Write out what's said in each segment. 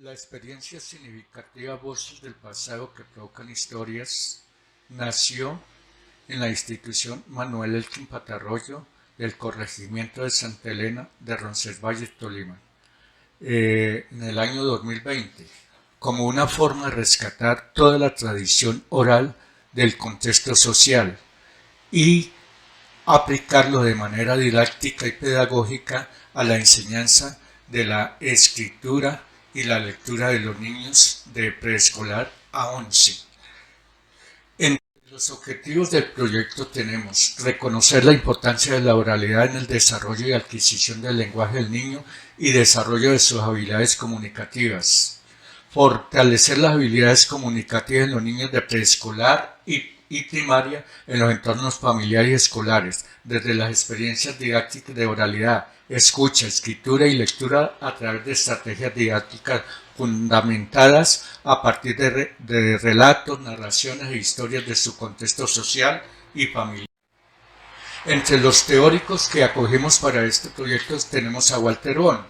La experiencia significativa Voces del Pasado que provocan historias nació en la institución Manuel Elkin Patarroyo del corregimiento de Santa Elena de Roncesvalles, Tolima, en el año 2020, como una forma de rescatar toda la tradición oral del contexto social y aplicarlo de manera didáctica y pedagógica a la enseñanza de la escritura y la lectura de los niños de preescolar a 11. Entre los objetivos del proyecto tenemos reconocer la importancia de la oralidad en el desarrollo y adquisición del lenguaje del niño y desarrollo de sus habilidades comunicativas, fortalecer las habilidades comunicativas en los niños de preescolar y primaria en los entornos familiares y escolares, desde las experiencias didácticas de oralidad, escucha, escritura y lectura a través de estrategias didácticas fundamentadas a partir de relatos, narraciones e historias de su contexto social y familiar. Entre los teóricos que acogemos para este proyecto tenemos a Walter Bohm,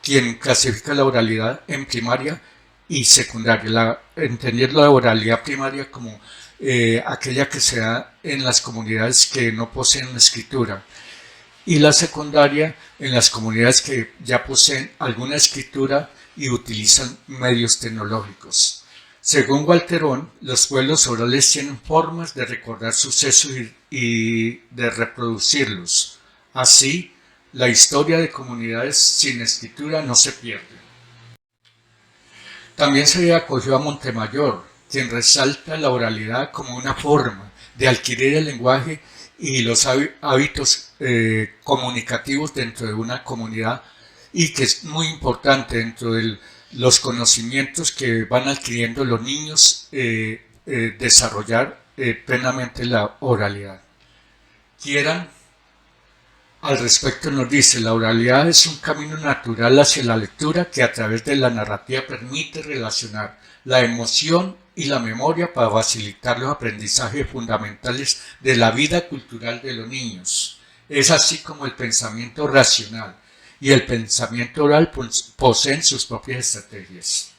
quien clasifica la oralidad en primaria y secundaria, entendiendo la oralidad primaria como aquella que se da en las comunidades que no poseen escritura, y la secundaria en las comunidades que ya poseen alguna escritura y utilizan medios tecnológicos. Según Walter Bohm, los pueblos orales tienen formas de recordar sucesos y de reproducirlos. Así, la historia de comunidades sin escritura no se pierde. También se acogió a Montemayor, quien resalta la oralidad como una forma de adquirir el lenguaje y los hábitos comunicativos dentro de una comunidad, y que es muy importante dentro de los conocimientos que van adquiriendo los niños, desarrollar plenamente la oralidad. Quieran al respecto nos dice: la oralidad es un camino natural hacia la lectura que a través de la narrativa permite relacionar la emoción y la memoria para facilitar los aprendizajes fundamentales de la vida cultural de los niños. Es así como el pensamiento racional y el pensamiento oral poseen sus propias estrategias.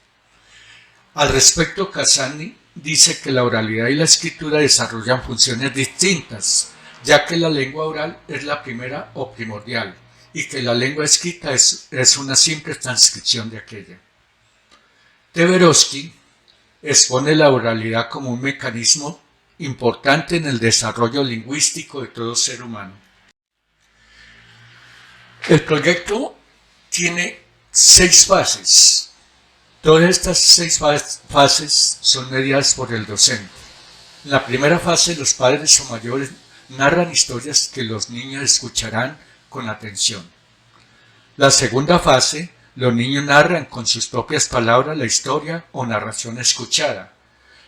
Al respecto, Casani dice que la oralidad y la escritura desarrollan funciones distintas, ya que la lengua oral es la primera o primordial, y que la lengua escrita es una simple transcripción de aquella. Tversky expone la oralidad como un mecanismo importante en el desarrollo lingüístico de todo ser humano. El proyecto tiene 6 fases. Todas estas 6 fases son mediadas por el docente. En la primera fase, los padres o mayores narran historias que los niños escucharán con atención. La segunda fase, los niños narran con sus propias palabras la historia o narración escuchada.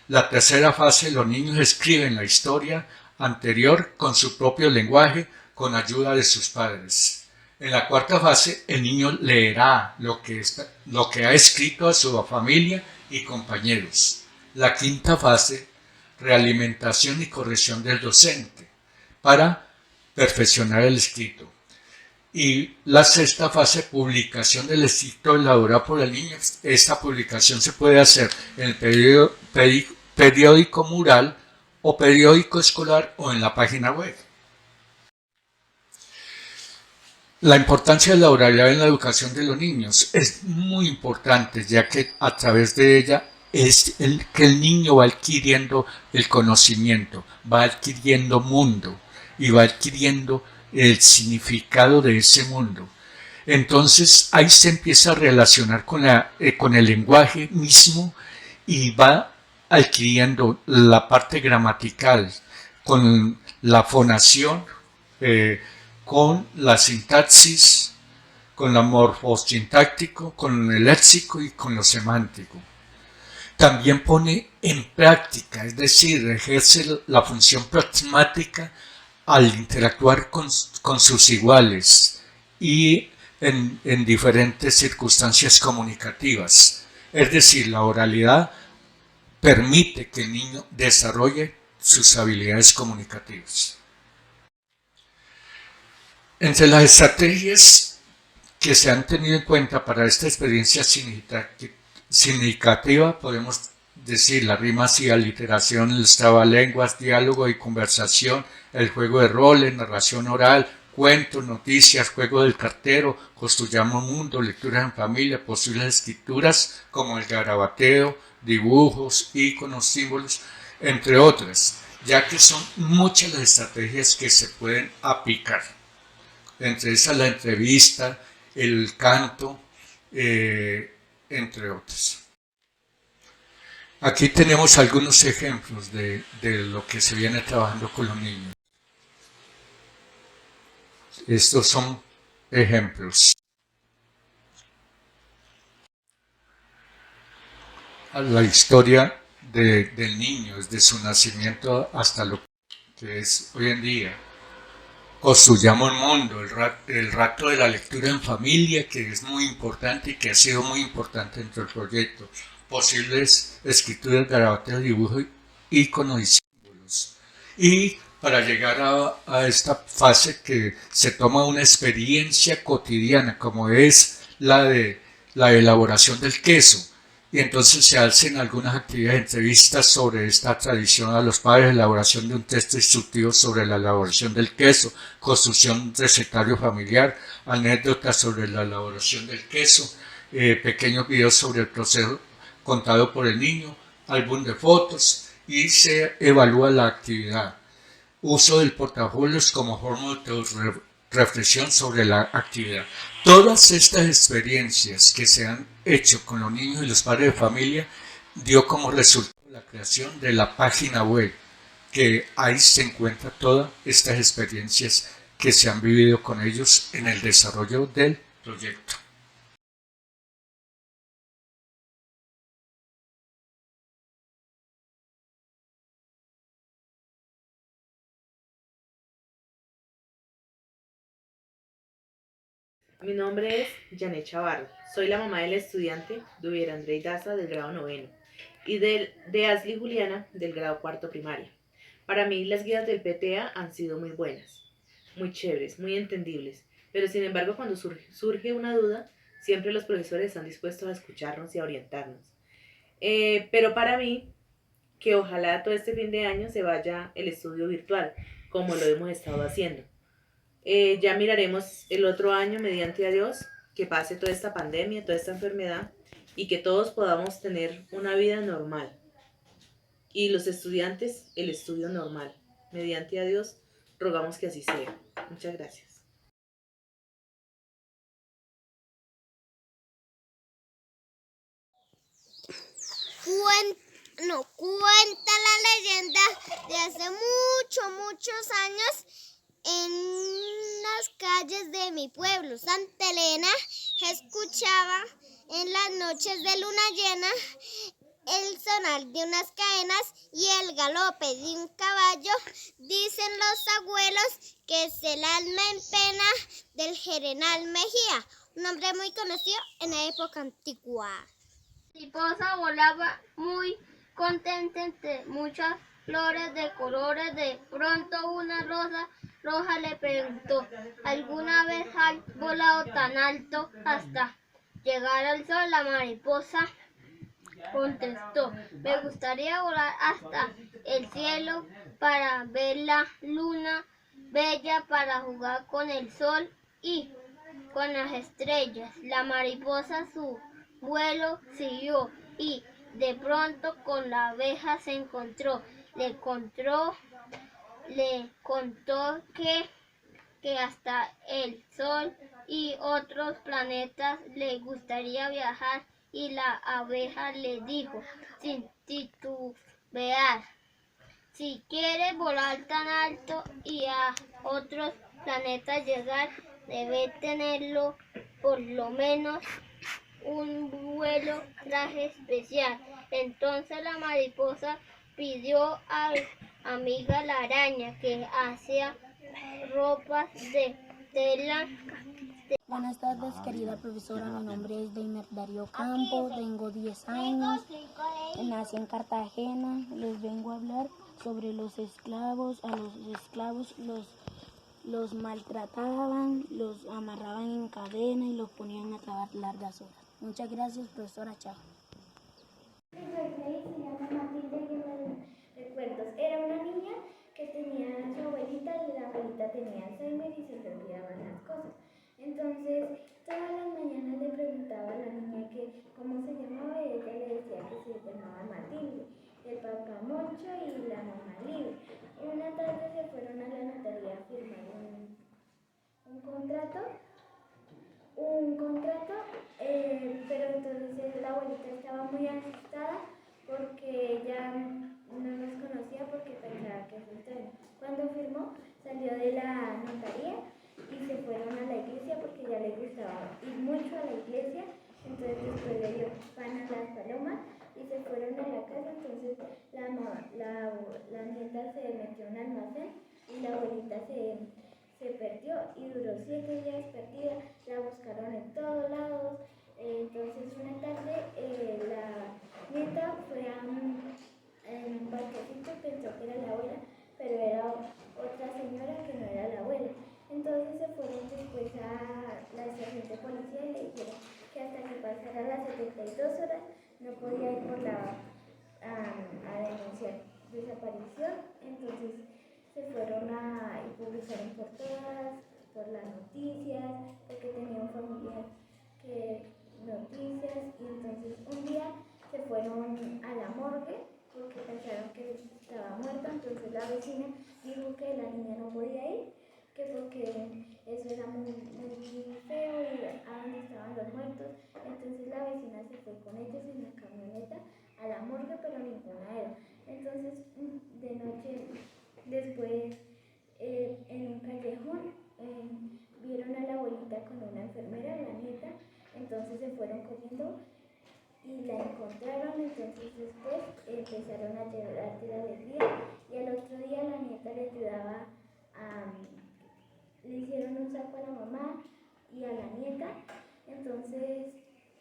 La tercera fase, los niños escriben la historia anterior con su propio lenguaje con ayuda de sus padres. En la cuarta fase, el niño leerá lo que ha escrito a su familia y compañeros. La quinta fase, realimentación y corrección del docente para perfeccionar el escrito. Y la sexta fase, publicación del escrito elaborado por el niño. Esta publicación se puede hacer en el periódico mural o periódico escolar o en la página web. La importancia de la oralidad en la educación de los niños es muy importante, ya que a través de ella es que el niño va adquiriendo el conocimiento, va adquiriendo mundo y va adquiriendo el significado de ese mundo. Entonces ahí se empieza a relacionar con el lenguaje mismo y va adquiriendo la parte gramatical, con la fonación, con la sintaxis, con la morfosintáctico, con el léxico y con lo semántico. También pone en práctica, es decir, ejerce la función pragmática al interactuar con sus iguales y en diferentes circunstancias comunicativas. Es decir, la oralidad permite que el niño desarrolle sus habilidades comunicativas. Entre las estrategias que se han tenido en cuenta para esta experiencia significativa, podemos decir la rimas y aliteración, el trabalenguas, diálogo y conversación, el juego de roles, narración oral, cuentos, noticias, juego del cartero, construyamos mundo, lecturas en familia, posibles escrituras como el garabateo, dibujos, iconos, símbolos, entre otras, ya que son muchas las estrategias que se pueden aplicar. Entre esas la entrevista, el canto, entre otras. Aquí tenemos algunos ejemplos de lo que se viene trabajando con los niños. Estos son ejemplos. La historia del niño, desde su nacimiento hasta lo que es hoy en día. Construyamos el mundo, el rato de la lectura en familia, que es muy importante y que ha sido muy importante dentro del proyecto. Posibles escrituras, garabateos, dibujos, íconos y símbolos. Y para llegar a esta fase que se toma una experiencia cotidiana, como es la de la elaboración del queso, y entonces se hacen algunas actividades, entrevistas sobre esta tradición a los padres, elaboración de un texto instructivo sobre la elaboración del queso, construcción recetario familiar, anécdotas sobre la elaboración del queso, pequeños videos sobre el proceso contado por el niño, álbum de fotos y se evalúa la actividad. Uso del portafolio como forma de reflexión sobre la actividad. Todas estas experiencias que se han hecho con los niños y los padres de familia dio como resultado la creación de la página web, que ahí se encuentran todas estas experiencias que se han vivido con ellos en el desarrollo del proyecto. Mi nombre es Janet Chavarro. Soy la mamá del estudiante Duviera Andrei Daza del grado noveno y de Ashley Juliana del grado cuarto primaria. Para mí las guías del PTA han sido muy buenas, muy chéveres, muy entendibles, pero sin embargo cuando surge una duda, siempre los profesores están dispuestos a escucharnos y a orientarnos. Pero para mí, que ojalá todo este fin de año se vaya el estudio virtual, como lo hemos estado haciendo. Ya miraremos el otro año, mediante a Dios, que pase toda esta pandemia, toda esta enfermedad y que todos podamos tener una vida normal. Y los estudiantes, el estudio normal. Mediante a Dios, rogamos que así sea. Muchas gracias. Cuen- no, cuenta la leyenda de hace muchos años en las calles de mi pueblo, Santa Elena, escuchaba en las noches de luna llena el sonar de unas cadenas y el galope de un caballo. Dicen los abuelos que es el alma en pena del General Mejía, un hombre muy conocido en la época antigua. La mariposa volaba muy contenta entre muchas flores de colores. De pronto una rosa roja le preguntó, ¿alguna vez has volado tan alto hasta llegar al sol? La mariposa contestó, me gustaría volar hasta el cielo para ver la luna bella, para jugar con el sol y con las estrellas. La mariposa su vuelo siguió y de pronto con la abeja se encontró. Le contó que hasta el sol y otros planetas le gustaría viajar y la abeja le dijo sin titubear, si quiere volar tan alto y a otros planetas llegar, debe tenerlo por lo menos un vuelo traje especial. Entonces la mariposa pidió a amiga la araña que hacía ropas de tela. Buenas tardes, querida profesora. Mi nombre es Deimer Darío Campo, tengo 10 años, nací en Cartagena. Les vengo a hablar sobre los esclavos. A los esclavos los maltrataban, los amarraban en cadena y los ponían a trabajar largas horas. Muchas gracias, profesora. Chao. recuerda y se llama Matilde y en los recuerdos era una niña que tenía a su abuelita y la abuelita tenía Alzheimer y se le olvidaban las cosas. Entonces, todas las mañanas le preguntaba a la niña que cómo se llamaba y ella le decía que se llamaba Matilde, el papá Moncho y la mamá Libre. Una tarde se fueron a la notaría a firmar un contrato, pero entonces la abuelita estaba muy asustada porque ella no los conocía porque pensaba que era un tren. Cuando firmó, salió de la notaría y se fueron a la iglesia porque ya le gustaba ir mucho a la iglesia. Entonces después le dio pan a las palomas y se fueron a la casa. Entonces la nieta se metió en un almacén y la abuelita se perdió y duró 7 días perdida. La buscaron en todos lados. Entonces una tarde la nieta fue en un parquecito, pensó que era la abuela, pero era otra señora que no era la abuela. Entonces se fueron después a la estación de policía y le dijeron que hasta que pasara las 72 horas no podía ir a denunciar desaparición. Entonces se fueron y publicaron por las noticias, porque tenía un familiar que noticias, y entonces un día se fueron a la morgue porque pensaron que estaba muerta. Entonces la vecina dijo que la niña no podía ir, que porque eso era muy, muy feo y a donde estaban los muertos. Entonces la vecina se fue con ellos en la camioneta a la morgue, pero ninguna era. Entonces de noche después en un callejón vieron a la abuelita con una enfermera, la nieta. Entonces se fueron corriendo y la encontraron. Entonces después empezaron a llorar de la alegría y al otro día la nieta le ayudaba le hicieron un saco a la mamá y a la nieta. Entonces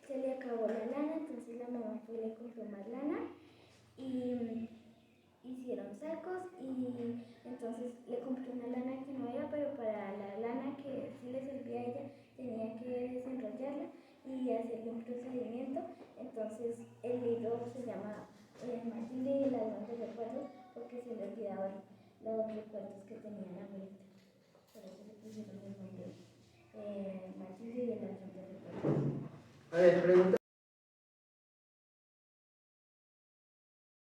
se le acabó la lana, entonces la mamá fue y le compró más lana y hicieron sacos, y entonces le compré una lana que no era, pero para la lana que sí le servía a ella tenía que desenrollarla y hacerle un procedimiento. Entonces el libro se llama Matilde y el ladrón de recuerdos porque se le olvidaban los recuerdos que tenía la abuelita. Por eso le pusieron el nombre Matilde y el ladrón de recuerdos. A ver, pregunta.